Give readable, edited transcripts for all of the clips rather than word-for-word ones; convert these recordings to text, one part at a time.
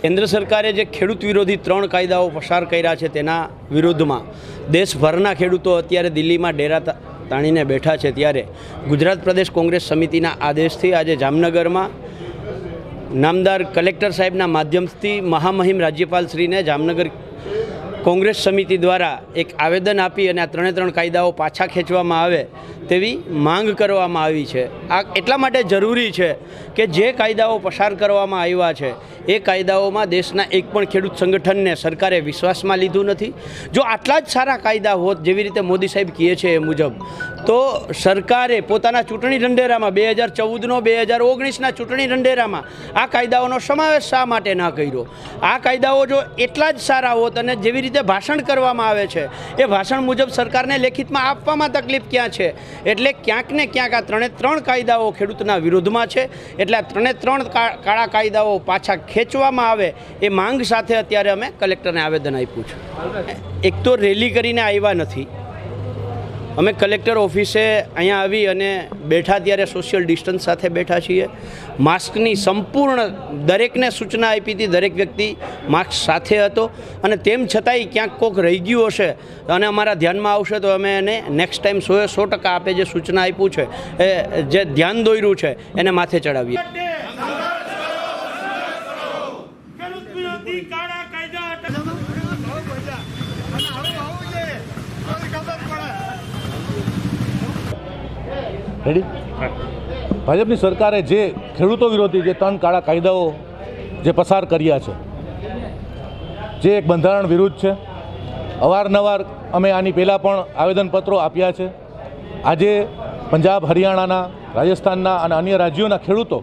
કેન્દ્ર સરકારે જે ખેડૂત વિરોધી 3 કાયદાઓ પસાર કર્યા છે તેના વિરુદ્ધમાં દેશભરના ખેડૂતો અત્યારે દિલ્હીમાં ડેરા તાણીને બેઠા છે, ત્યારે ગુજરાત પ્રદેશ કોંગ્રેસ સમિતિના આદેશથી આજે જામનગરમાં નામદાર કલેક્ટર સાહેબના માધ્યમથી મહામહિમ રાજ્યપાલશ્રીને જામનગર કોંગ્રેસ સમિતિ દ્વારા એક આવેદન આપી અને આ 3 કાયદાઓ પાછા ખેંચવામાં આવે તેવી માંગ કરવામાં આવી છે। આ એટલા માટે જરૂરી છે કે જે કાયદાઓ પસાર કરવામાં આવ્યા છે એ કાયદાઓમાં દેશના એક પણ ખેડૂત સંગઠનને સરકારે વિશ્વાસમાં લીધું નથી। જો આટલા જ સારા કાયદા હોત જેવી રીતે મોદી સાહેબ કહે છે એ મુજબ, તો સરકારે પોતાના ચૂંટણી ઢંઢેરામાં 2014નો 2019ના ચૂંટણી ઢંઢેરામાં આ કાયદાઓનો સમાવેશ શા માટે ના કર્યો? આ કાયદાઓ જો એટલા જ સારા હોત અને જેવી રીતે ભાષણ કરવામાં આવે છે એ ભાષણ મુજબ સરકારને લેખિતમાં આપવામાં તકલીફ ક્યાં છે? એટલે ક્યાંક ને ક્યાંક આ 3 કાયદાઓ ખેડૂતના વિરોધમાં છે। એટલે આ 3 કાળા કાયદાઓ પાછા ખેંચવામાં આવે એ માંગ સાથે અત્યારે અમે કલેક્ટરને આવેદન આપ્યું છે। એક તો રેલી કરીને આવ્યા નથી, અમે કલેક્ટર ઓફિસે અહીંયા આવી અને બેઠા ત્યારે સોશિયલ ડિસ્ટન્સ સાથે બેઠા છીએ। માસ્કની સંપૂર્ણ દરેકને સૂચના આપી હતી, દરેક વ્યક્તિ માસ્ક સાથે હતો અને તેમ છતાંય ક્યાંક કોક રહી ગયું હશે અને અમારા ધ્યાનમાં આવશે તો અમે એને નેક્સ્ટ ટાઈમ 100% આપે જે સૂચના આપ્યું છે એ જે ધ્યાન દોર્યું છે એને માથે ચડાવીએ। ભાજપની સરકારે જે ખેડૂતો વિરોધી જે 3 કાળા કાયદાઓ જે પસાર કર્યા છે, જે એક બંધારણ વિરુદ્ધ છે, અવારનવાર અમે આની પહેલાં પણ આવેદનપત્રો આપ્યા છે। આજે પંજાબ, હરિયાણાના, રાજસ્થાનના અને અન્ય રાજ્યોના ખેડૂતો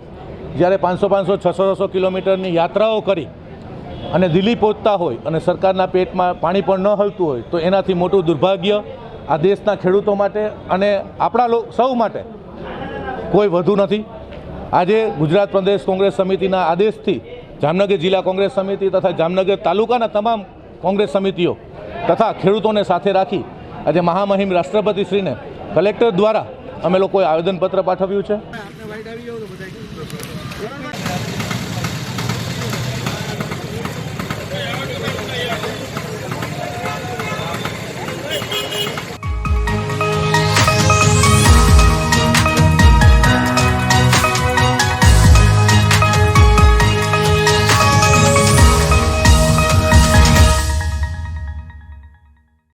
જ્યારે 500-500, 600-600 કિલોમીટરની યાત્રાઓ કરી અને દિલ્હી પહોંચતા હોય અને સરકારના પેટમાં પાણી પણ ન હલતું હોય તો એનાથી મોટું દુર્ભાગ્ય આ દેશના ખેડૂતો માટે અને આપણા સૌ માટે કોઈ વધુ નથી। આજે ગુજરાત પ્રદેશ કોંગ્રેસ સમિતિના આદેશથી જામનગર જિલ્લા કોંગ્રેસ સમિતિ તથા જામનગર તાલુકાના તમામ કોંગ્રેસ સમિતિઓ તથા ખેડૂતોને સાથે રાખી આજે મહામહિમ રાષ્ટ્રપતિશ્રીને કલેક્ટર દ્વારા અમે લોકોએ આવેદનપત્ર પાઠવ્યું છે।